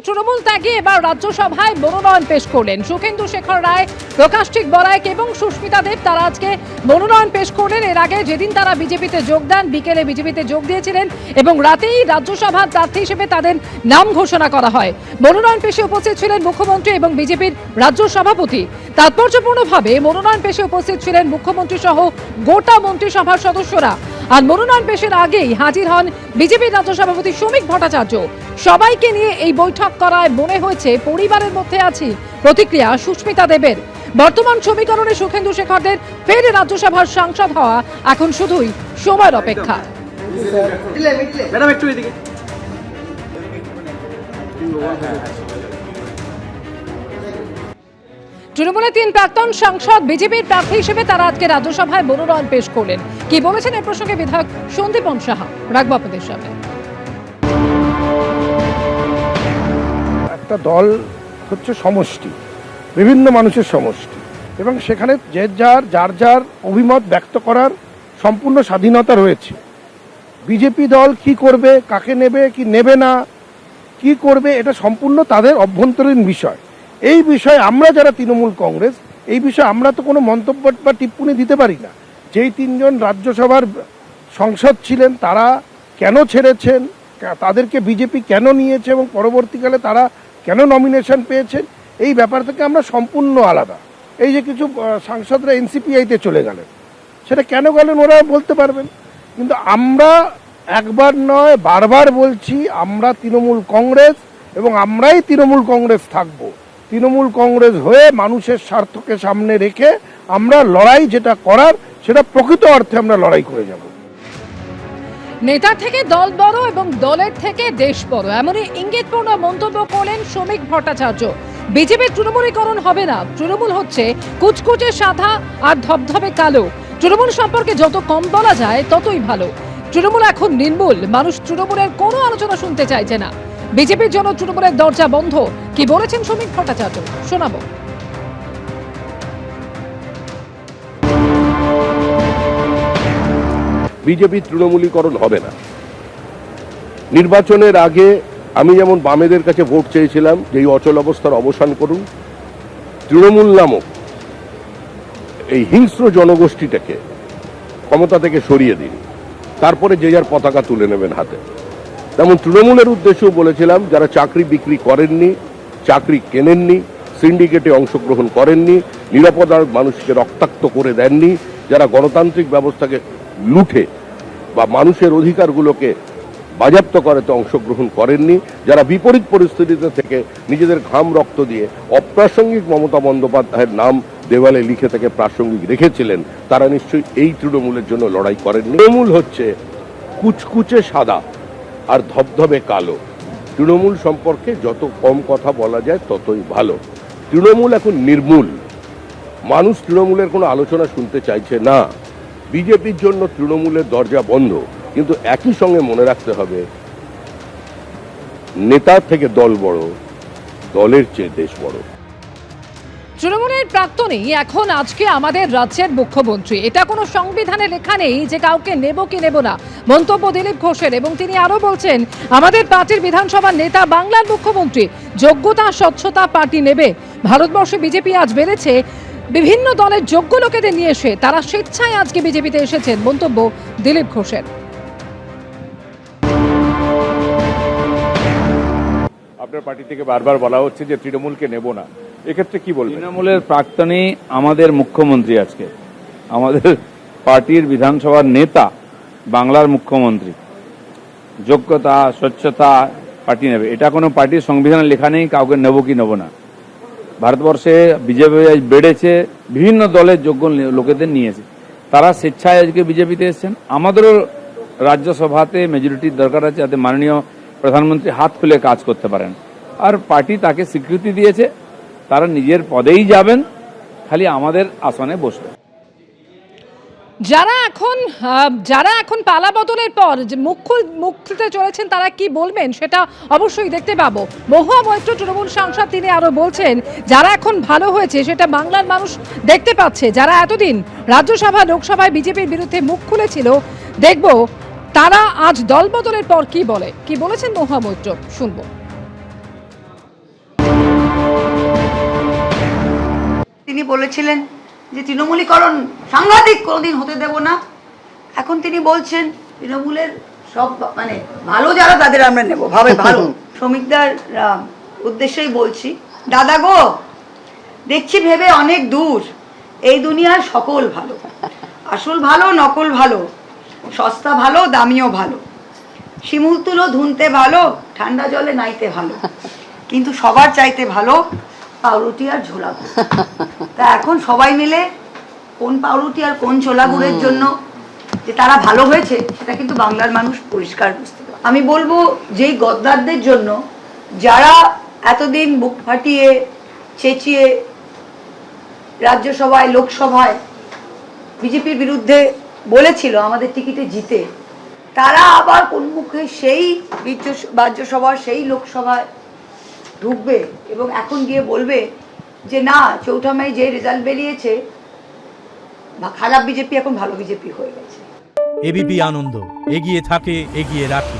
তৃণমূল ত্যাগে এবার রাজ্যসভায় মনোনয়ন পেশ করলেন সুখেন্দু শেখর রায়, প্রকাশটিক বরাইক এবং সুস্মিতা দেব। তারা আজকে মনোনয়ন পেশ করলেন। এর আগে যেদিন তারা বিজেপিতে যোগ দেন, বিকেলে বিজেপিতে যোগ দিয়েছিলেন এবং রাতেই রাজ্যসভার প্রার্থী হিসেবে তাদের নাম ঘোষণা করা হয়। মনোনয়ন পেশে উপস্থিত ছিলেন মুখ্যমন্ত্রী এবং বিজেপির রাজ্য সভাপতি। তাৎপর্যপূর্ণভাবে মনোনয়ন পেশে উপস্থিত ছিলেন মুখ্যমন্ত্রী সহ গোটা মন্ত্রিসভার সদস্যরা। আর মনোনয়ন পেশের আগেই হাজির হন বিজেপির রাজ্য সভাপতি শ্রমিক ভট্টাচার্য। সবাইকে নিয়ে এই বৈঠক করায় মনে হয়েছে পরিবারের মধ্যে আছি। প্রতিক্রিয়া সুস্মিতা দেবের। বর্তমান সমীকরণে সুখেন্দু শেখরদের ফের রাজ্যসভার সাংসদ হওয়া এখন শুধুই সময়ের অপেক্ষা। তৃণমূলের 3 প্রাক্তন সাংসদ বিজেপির প্রার্থী হিসেবে তারা আজকে রাজ্যসভায় মনোনয়ন পেশ করলেন। কি বলেছেন এ প্রসঙ্গে বিধায়ক সন্দীপন সাহা, রাখবো আপনাদের সামনে। একটা দল হচ্ছে সমষ্টি, বিভিন্ন মানুষের সমষ্টি, এবং সেখানে যার যার অভিমত ব্যক্ত করার সম্পূর্ণ স্বাধীনতা রয়েছে। বিজেপি দল কি করবে, কাকে নেবে কি নেবে না, কি করবে, এটা সম্পূর্ণ তাদের অভ্যন্তরীণ বিষয়। এই বিষয়ে আমরা যারা তৃণমূল কংগ্রেস, এই বিষয়ে আমরা তো কোনো মন্তব্য বা টিপ্পণী দিতে পারি না। যেই 3 জন রাজ্যসভার সংসদ ছিলেন তারা কেন ছেড়েছেন, তাদেরকে বিজেপি কেন নিয়েছে এবং পরবর্তীকালে তারা কেন নমিনেশন পেয়েছেন, এই ব্যাপার থেকে আমরা সম্পূর্ণ আলাদা। এই যে কিছু সাংসদরা এনসিপিআইতে চলে গেলেন, সেটা কেন গেলেন ওরা বলতে পারবেন, কিন্তু আমরা একবার নয় বারবার বলছি আমরা তৃণমূল কংগ্রেস এবং আমরাই তৃণমূল কংগ্রেস থাকবো। তৃণমূল কংগ্রেস হয়ে মানুষের স্বার্থকে সামনে রেখে আমরা লড়াই যেটা করার সেটা প্রকৃত অর্থে আমরা লড়াই করে যাব। নেতার থেকে দল বড় এবং দলের থেকে দেশ বড়, এমনই ইঙ্গিতপূর্ণ মন্তব্য করলেন শ্রমিক ভট্টাচার্য। বিজেপির তৃণমূলীকরণ হবে না, তৃণমূল হচ্ছে কুচকুচে সাদা আর ধবধবে কালো। তৃণমূল সম্পর্কে যত কম বলা যায় ততই ভালো। তৃণমূল এখন নির্মূল, মানুষ তৃণমূলের কোনো আলোচনা শুনতে চাইছে না। বিজেপির জন্য তৃণমূলের দরজা বন্ধ। কি বলেছেন শ্রমিক ভট্টাচার্য, শোনাবো। বিজেপি তৃণমূলীকরণ হবে না। নির্বাচনের আগে আমি যেমন বামেদের কাছে ভোট চেয়েছিলাম যে এই অচল অবস্থার অবসান করুন, তৃণমূল নামক এই হিংস্র জনগোষ্ঠীটাকে ক্ষমতা থেকে সরিয়ে দিন, তারপরে যে যার পতাকা তুলে নেবেন হাতে। তেমন তৃণমূলের উদ্দেশ্যেও বলেছিলাম যারা চাকরি বিক্রি করেননি, চাকরি কেনেননি, সিন্ডিকেটে অংশগ্রহণ করেননি, নিরাপদার মানুষকে রক্তাক্ত করে দেননি, যারা গণতান্ত্রিক ব্যবস্থাকে লুঠে বা মানুষের অধিকারগুলোকে বাজেয়াপ্ত করাতে অংশগ্রহণ করেননি, যারা বিপরীত পরিস্থিতিতে থেকে নিজেদের ঘাম রক্ত দিয়ে অপ্রাসঙ্গিক মমতা বন্দ্যোপাধ্যায়ের নাম দেওয়ালে লিখে থেকে প্রাসঙ্গিক রেখেছিলেন, তারা নিশ্চয়ই এই তৃণমূলের জন্য লড়াই করেননি। তৃণমূল হচ্ছে কুচকুচে সাদা আর ধবধবে কালো। তৃণমূল সম্পর্কে যত কম কথা বলা যায় ততই ভালো। তৃণমূল এখন নির্মূল, মানুষ তৃণমূলের কোনো আলোচনা শুনতে চাইছে না। বিজেপির জন্য তৃণমূলের দরজা বন্ধ, কিন্তু একই সঙ্গে মনে রাখতে হবে নেতার থেকে দল বড়, দলের চেয়ে দেশ বড়। তৃণমূলের প্রাক্তনই এখন আজকে আমাদের রাজ্যের মুখ্যমন্ত্রী, এটা কোনো সংবিধানে লেখা নেই যে কাউকে নেব কি নেব না। মন্তব্য দিলীপ ঘোষের। এবং তিনি আরো বলছেন আমাদের পার্টির বিধানসভার নেতা বাংলার মুখ্যমন্ত্রী, যোগ্যতা স্বচ্ছতা পার্টি নেবে। ভারতবর্ষে বিজেপি আজ বেড়েছে বিভিন্ন দলের যোগ্য লোকেদের নিয়ে এসে, তারা স্বেচ্ছায় আজকে বিজেপিতে এসেছেন। মন্তব্য দিলীপ ঘোষের। আপনার পার্টি থেকে বারবার বলা হচ্ছে যে তৃণমূলকে নেব না, এক্ষেত্রে কি বলবেন? তৃণমূলের প্রাক্তনই আমাদের মুখ্যমন্ত্রী, আজকে আমাদের পার্টির বিধানসভার নেতা বাংলার মুখ্যমন্ত্রী, যোগ্যতা স্বচ্ছতা পার্টি নেবে, এটা কোনো পার্টির সংবিধানে লেখা নেই কাউকে নেব কি নেব না। ভারতবর্ষে বিজেপি বেড়েছে বিভিন্ন দলের যোগ্য লোকেদের নিয়েছে, তারা স্বেচ্ছায় আজকে বিজেপিতে এসেছেন। আমাদেরও রাজ্যসভাতে মেজরিটির দরকার আছে যাতে মাননীয় প্রধানমন্ত্রী হাত খুলে কাজ করতে পারেন, আর পার্টি তাকে স্বীকৃতি দিয়েছে, তারা নিজের পদেই যাবেন, খালি আমাদের আসনে বসবেন। যারা এখন পালা বদলের পর মুখ খুলতে চলেছেন তারা কি বলবেন সেটা অবশ্যই দেখতে পাবো। মহুয়া মৈত্র তৃণমূল সাংসদ, তিনি আরো বলছেন যারা এখন ভালো হয়েছে সেটা বাংলার মানুষ দেখতে পাচ্ছে। যারা এতদিন রাজ্যসভা লোকসভায় বিজেপির বিরুদ্ধে মুখ খুলেছিল, দেখবো তারা আজ দল বদলের পর কি বলে। কি বলেছেন মহুয়া মৈত্র, শুনবো। তিনি বলেছিলেন যে তৃণমূলীকরণ সাংঘাতিক কোনোদিন হতে দেব না। এখন তিনি বলছেন তৃণমূলের সব মানে ভালো যারা তাদের আমরা নেব, ভাবে ভালো। শ্রমিকদার উদ্দেশ্যেই বলছি, দাদা গো, দেখছি ভেবে অনেক দূর, এই দুনিয়ার সকল ভালো, আসল ভালো নকল ভালো, সস্তা ভালো দামিও ভালো, শিমুল তুলো ধুনতে ভালো, ঠান্ডা জলে নাইতে ভালো, কিন্তু সবার চাইতে ভালো পাউরুটি আর ঝোলা গুড়। তা এখন সবাই মিলে কোন পাউরুটি আর কোন ছোলা গুড়ের জন্য যে তারা ভালো হয়েছে সেটা কিন্তু বাংলার মানুষ পরিষ্কার বুঝতে পারে। আমি বলবো যেই গদ্দারদের জন্য যারা এতদিন বুক ফাটিয়ে চেঁচিয়ে রাজ্যসভায় লোকসভায় বিজেপির বিরুদ্ধে বলেছিল আমাদের টিকিটে জিতে, তারা আবার কোন মুখে সেই রাজ্যসভার সেই লোকসভায় ঢুকবে এবং এখন গিয়ে বলবে যে না, চৌঠা মে যে রেজাল্ট বেরিয়েছে খারাপ বিজেপি এখন ভালো বিজেপি হয়ে গেছে। এবিপি আনন্দ, এগিয়ে থাকে, এগিয়ে রাখে।